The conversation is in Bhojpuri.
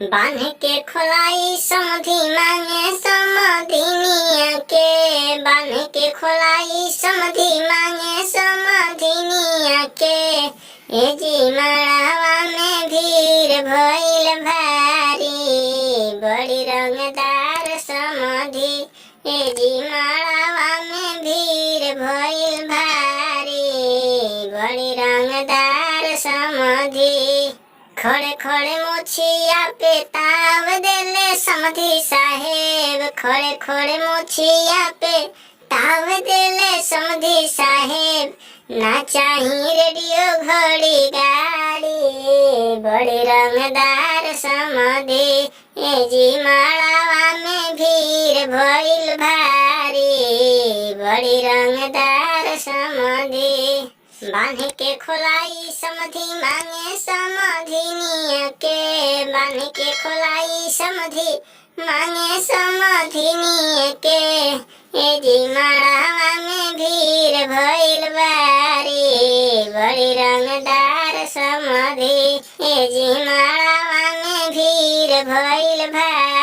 बांध के खोलाई समधि मांगे समधिनिया के, बांध के खोलाई समधि मांगे समधिनिया के। ए जी मड़ावा में भीड़ भइल भारी, बड़ी रंगदार समधि। ए जी मड़ावा में भीड़ भइल भारी, बड़ी रंगदार समधि। खड़े खड़े मोछिया पे ताव देले समधि साहेब, खड़े खड़े मोछिया पे ताव देले समधि साहेब। ना चाही रेडियो घड़ी गाड़ी, बड़ी रंगदार समधि। ए जी मड़ावा में भीड़ भइल भारी, बड़ी रंगदार समधि। बांध के खोलाई समधि मांगे समधिनिया के, बांध के खोलाई समधि मांगे समधिनिया के। ए जी मड़ावा में भीड़ भइल भारी, बड़ी रंगदार समधि। ए जी मड़ावा में भीड़ भइल भारी।